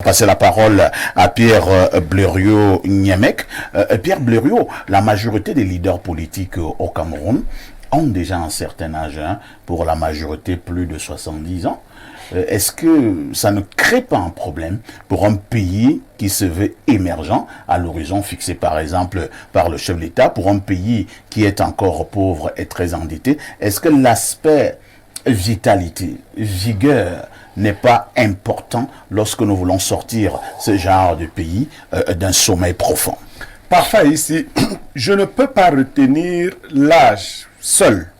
Passer la parole à Pierre Blériot-Niamec. Pierre Blériot, la majorité des leaders politiques au Cameroun ont déjà un certain âge, pour la majorité plus de 70 ans. Est-ce que ça ne crée pas un problème pour un pays qui se veut émergent à l'horizon fixé par exemple par le chef de l'État, pour un pays qui est encore pauvre et très endetté? Est-ce que l'aspect vitalité, vigueur n'est pas important lorsque nous voulons sortir ce genre de pays d'un sommeil profond? Parfait, ici, je ne peux pas retenir l'âge seul,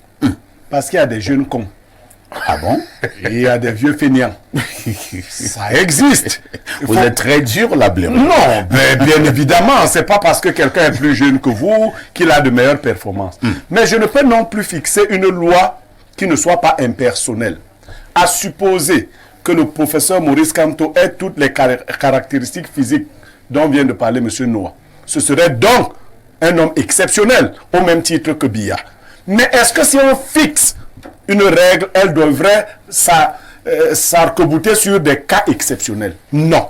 parce qu'il y a des jeunes cons. Ah bon? Et il y a des vieux fainéants. Ça existe. Vous êtes très dur là, Blériot. Non, bien évidemment, c'est pas parce que quelqu'un est plus jeune que vous qu'il a de meilleures performances. Mais je ne peux non plus fixer une loi qui ne soit pas impersonnelle. À supposer que le professeur Maurice Kamto ait toutes les caractéristiques physiques dont vient de parler M. Noah. Ce serait donc un homme exceptionnel, au même titre que Biya. Mais est-ce que si on fixe une règle, elle devrait s'arc-bouter sur des cas exceptionnels? Non.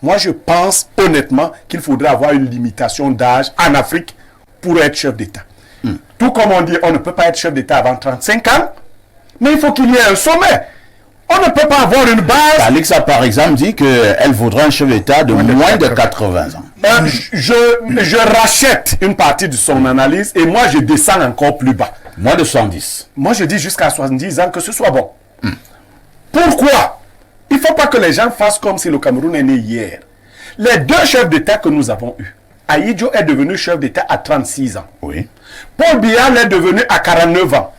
Moi, je pense honnêtement qu'il faudrait avoir une limitation d'âge en Afrique pour être chef d'État. Tout comme on dit, on ne peut pas être chef d'État avant 35 ans, mais il faut qu'il y ait un sommet. On ne peut pas avoir une base. Alexa, par exemple, dit qu'elle voudrait un chef d'État de moins de 80 ans. Je rachète une partie de son analyse et moi, je descends encore plus bas. Moins de 110. Moi, je dis jusqu'à 70 ans que ce soit bon. Pourquoi? Il ne faut pas que les gens fassent comme si le Cameroun est né hier. Les deux chefs d'État que nous avons eus, Ahidjo est devenu chef d'État à 36 ans. Oui. Paul Biya est devenu à 49 ans.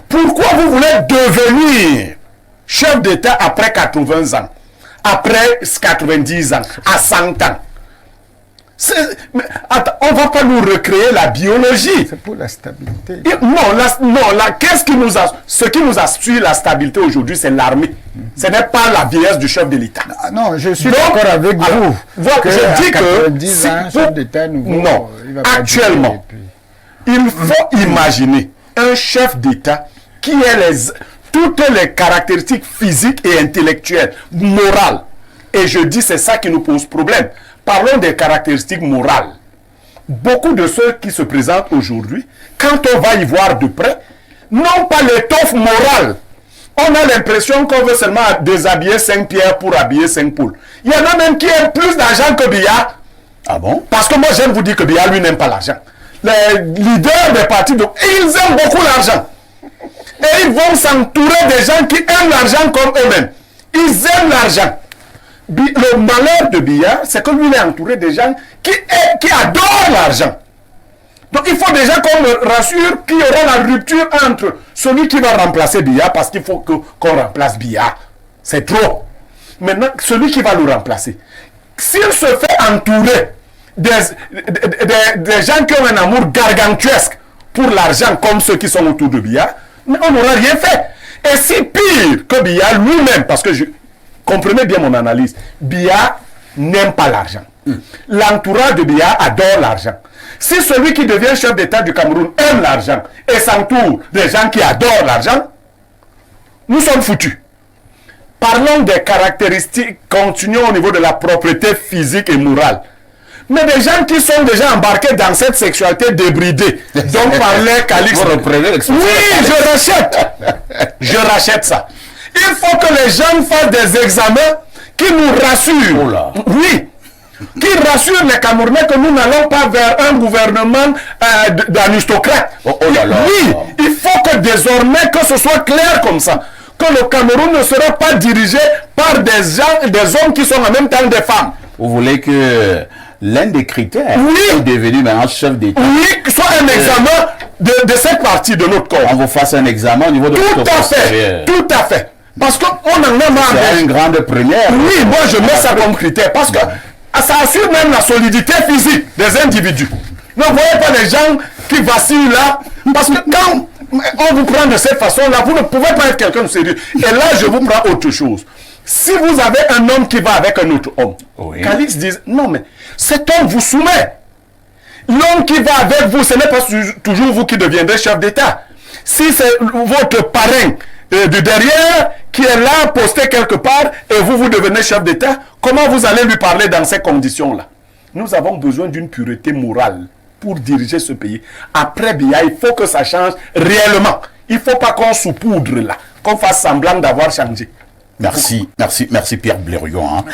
Pourquoi vous voulez devenir chef d'État après 80 ans, après 90 ans, à 100 ans? Attends, on ne va pas nous recréer la biologie. C'est pour la stabilité. Ce qui nous assure la stabilité aujourd'hui, c'est l'armée. Ce n'est pas la vieillesse du chef de l'État. Non, je suis d'accord avec vous. Je dis que chef d'État nouveau, non, actuellement, il faut imaginer un chef d'État qui ait toutes les caractéristiques physiques et intellectuelles, morales. Et je dis c'est ça qui nous pose problème. Parlons des caractéristiques morales. Beaucoup de ceux qui se présentent aujourd'hui, quand on va y voir de près, n'ont pas l'étoffe morale. On a l'impression qu'on veut seulement déshabiller 5 pierres pour habiller 5 poules. Il y en a même qui aiment plus d'argent que Biya. Ah bon? Parce que moi j'aime vous dire que Biya lui n'aime pas l'argent. Les leaders des partis, ils aiment beaucoup l'argent. Et ils vont s'entourer des gens qui aiment l'argent comme eux-mêmes. Ils aiment l'argent. Le malheur de Biya, c'est que lui il est entouré des gens qui adorent l'argent. Donc il faut déjà qu'on me rassure qu'il y aura la rupture entre celui qui va remplacer Biya, parce qu'il faut qu'on remplace Biya. C'est trop. Maintenant, celui qui va le remplacer, s'il se fait entourer des gens qui ont un amour gargantuesque pour l'argent comme ceux qui sont autour de Biya, on n'aura rien fait. Et si pire que Biya lui-même, parce que comprenez bien mon analyse, Biya n'aime pas l'argent. L'entourage de Biya adore l'argent. Si celui qui devient chef d'État du Cameroun aime l'argent et s'entoure des gens qui adorent l'argent, nous sommes foutus. Parlons des caractéristiques, continuons au niveau de la propriété physique et morale. Mais des gens qui sont déjà embarqués dans cette sexualité débridée, dont parlait Calix. Vous reprenez l'expression. Oui, je rachète. Je rachète ça. Il faut que les gens fassent des examens qui nous rassurent. Oh là. Oui. Qui rassurent les Camerounais que nous n'allons pas vers un gouvernement d'aristocrates. Oh là là. Oui. Il faut que désormais que ce soit clair comme ça. Que le Cameroun ne sera pas dirigé par des hommes qui sont en même temps des femmes. Vous voulez que l'un des critères est devenu maintenant chef d'État? Oui, que ce soit un examen de cette partie de notre corps. On vous fasse un examen au niveau de Tout à fait. Tout à fait. Parce qu'on en a marre. C'est une grande première. Oui, moi je mets ça comme critère parce que ça assure même la solidité physique des individus. Ne voyez pas les gens qui vacillent là, parce que quand on vous prend de cette façon-là, vous ne pouvez pas être quelqu'un de sérieux. Et là, je vous prends autre chose. Si vous avez un homme qui va avec un autre homme, Calix dit, non mais cet homme vous soumet. L'homme qui va avec vous, ce n'est pas toujours vous qui deviendrez chef d'État. Si c'est votre parrain du derrière, qui est là, posté quelque part, et vous devenez chef d'État, comment vous allez lui parler dans ces conditions-là? Nous avons besoin d'une pureté morale pour diriger ce pays. Après Biya, il faut que ça change réellement. Il ne faut pas qu'on saupoudre là, qu'on fasse semblant d'avoir changé. Merci Pierre Blériot. Hein.